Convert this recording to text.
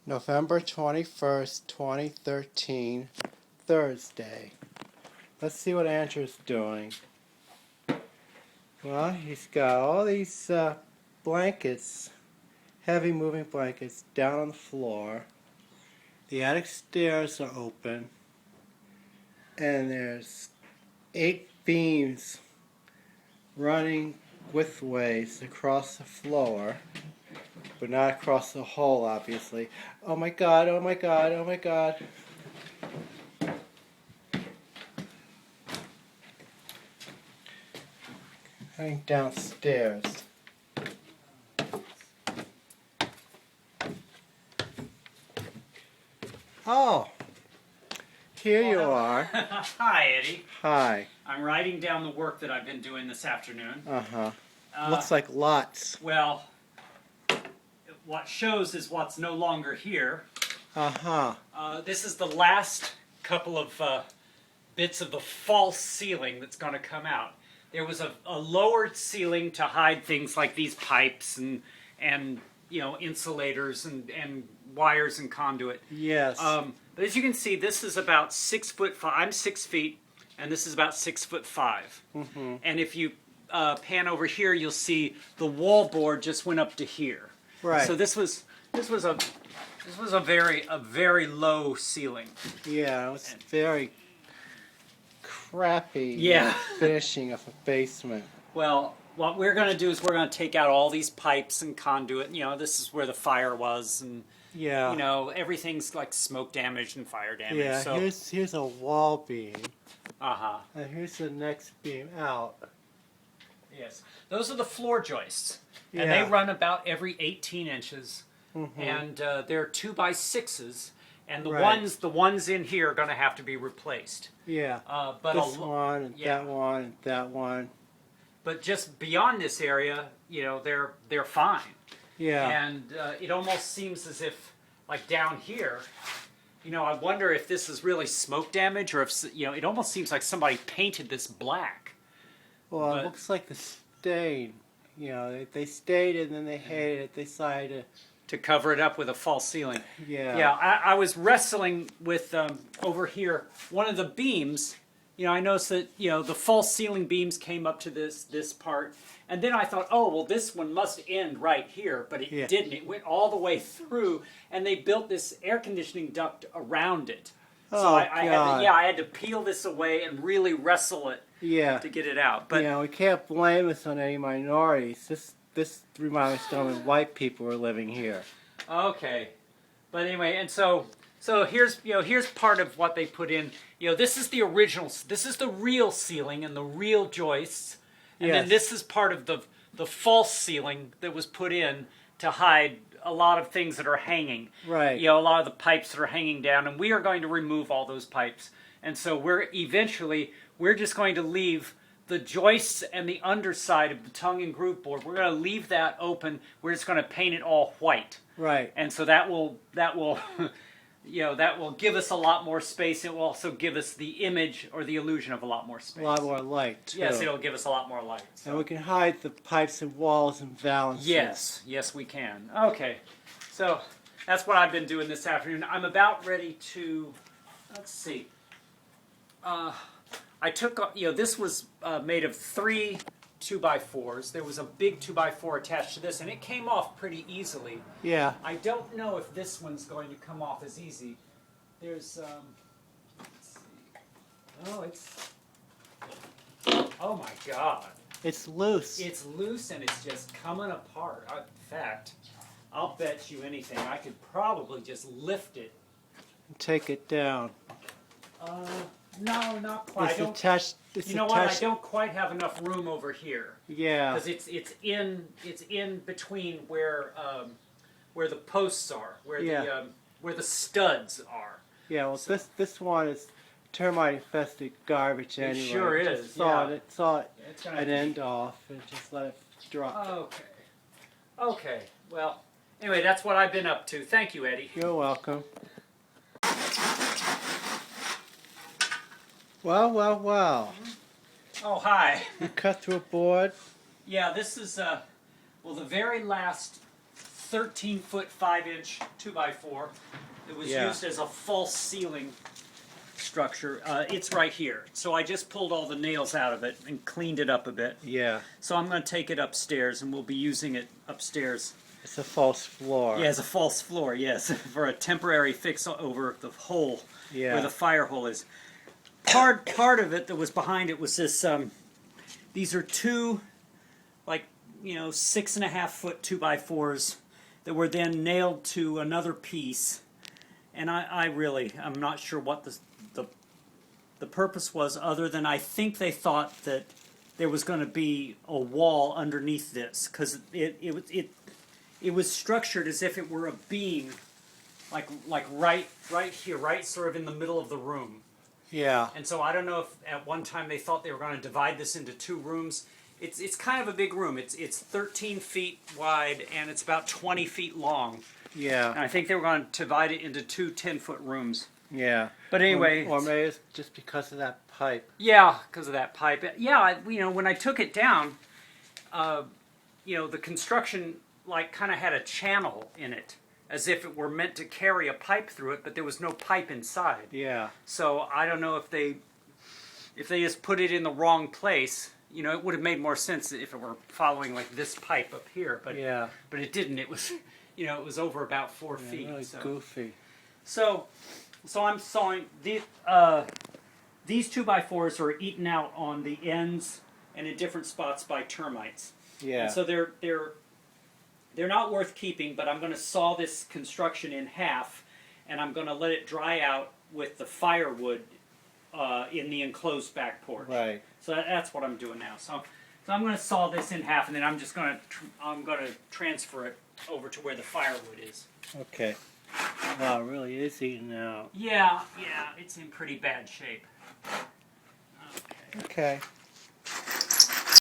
November 21st, 2013, Thursday. Let's see what Andrew's doing. Well, he's got all these blankets, heavy moving blankets, down on the floor. The attic stairs are open, and there's 8 beams running widthways across the floor, but not across the hole, obviously. Oh my god, oh my god, oh my god. Heading downstairs. Oh, here you are. Hi, Eddie. Hi. I'm writing down the work that I've been doing this afternoon. Uh-huh. Looks like lots. Well, what shows is what's no longer here. Uh-huh. This is the last couple of bits of the false ceiling that's going to come out. There was a lowered ceiling to hide things like these pipes and you know, insulators and wires and conduit. Yes. But as you can see, this is about 6'5". I'm 6 feet, and this is about 6'5". Mm-hmm. And if you pan over here, you'll see the wall board just went up to here. Right. So this was a very low ceiling. Yeah, it was very crappy finishing of a basement. Well, what we're going to do is we're going to take out all these pipes and conduit. You know, this is where the fire was, and you know, everything's like smoke damage and fire damage. Yeah, so, here's a wall beam. Uh-huh. And here's the next beam out. Yes. Those are the floor joists. Yeah. And they run about every 18 inches. Mm-hmm. And they're 2x6s. And the Right. ones in here are going to have to be replaced. Yeah. But this one, and yeah. that one, and that one. But just beyond this area, you know, they're fine. Yeah. And it almost seems as if, like down here, you know, I wonder if this is really smoke damage, or if, you know, it almost seems like somebody painted this black. Well, but it looks like the stain. You know, they stayed and then they hated it. They decided to cover it up with a false ceiling. Yeah. Yeah, I was wrestling with, over here, one of the beams. You know, I noticed that, you know, the false ceiling beams came up to this part. And then I thought, oh, well, this one must end right here. But it didn't. It went all the way through. And they built this air conditioning duct around it. So I had to peel this away and really wrestle it to get it out. But you know, we can't blame this on any minorities. This reminds us of when white people were living here. Okay. But anyway, and so here's part of what they put in. You know, this is the original. This is the real ceiling and the real joists. And then this is part of the false ceiling that was put in to hide a lot of things that are hanging. Right. You know, a lot of the pipes that are hanging down, and we are going to remove all those pipes. And so we're just going to leave the joists and the underside of the tongue and groove board. We're going to leave that open. We're just going to paint it all white. Right. And so that will you know, that will give us a lot more space. It will also give us the image or the illusion of a lot more space. A lot more light, too. Yes, it'll give us a lot more light. So. And we can hide the pipes and walls and valances. Yes, we can. Okay, so that's what I've been doing this afternoon. I'm about ready to, let's see. I took, you know, this was made of 3 2x4s. There was a big 2x4 attached to this, and it came off pretty easily. Yeah. I don't know if this one's going to come off as easy. There's, let's see. Oh, it's, oh my God. It's loose. It's loose and it's just coming apart. In fact, I'll bet you anything. I could probably just lift it. Take it down. No, not quite. It's you know what? I don't quite have enough room over here. Yeah. Because it's in between where the posts are, where the studs are. Yeah. Well, so, this one is termite infested garbage anyway. It sure is. Just saw it an end off and just let it drop. Okay. Okay. Well, anyway, that's what I've been up to. Thank you, Eddie. You're welcome. Well. Oh, hi. You cut through a board? Yeah, this is, well, the very last 13-foot 5-inch 2x4. It was used as a false ceiling structure. It's right here. So I just pulled all the nails out of it and cleaned it up a bit. Yeah. So I'm going to take it upstairs, and we'll be using it upstairs. It's a false floor. Yeah, as a false floor, yes, for a temporary fix over the hole where the fire hole is. Part of it that was behind it was this. These are two, 6.5-foot 2x4s that were then nailed to another piece, and I'm not sure what the purpose was, other than I think they thought that there was going to be a wall underneath this, because it was structured as if it were a beam, like right here, right sort of in the middle of the room. Yeah. And so I don't know if at one time they thought they were going to divide this into 2 rooms. It's kind of a big room. It's 13 feet wide and it's about 20 feet long. Yeah. And I think they were going to divide it into 2 10-foot rooms. Yeah. But anyway, or maybe it's just because of that pipe. Yeah, because of that pipe. Yeah, when I took it down, the construction kind of had a channel in it, as if it were meant to carry a pipe through it, but there was no pipe inside. Yeah. So I don't know if they just put it in the wrong place. It would have made more sense if it were following like this pipe up here, but it didn't. It was, it was over about 4 feet. Really goofy. So I'm sawing these 2x4s are eaten out on the ends and in different spots by termites. Yeah. And so they're not worth keeping, but I'm going to saw this construction in half, and I'm going to let it dry out with the firewood in the enclosed back porch. Right. So that's what I'm doing now. So I'm going to saw this in half, and then I'm going to transfer it over to where the firewood is. Okay. Wow, it really is eating out. Yeah, it's in pretty bad shape. Okay.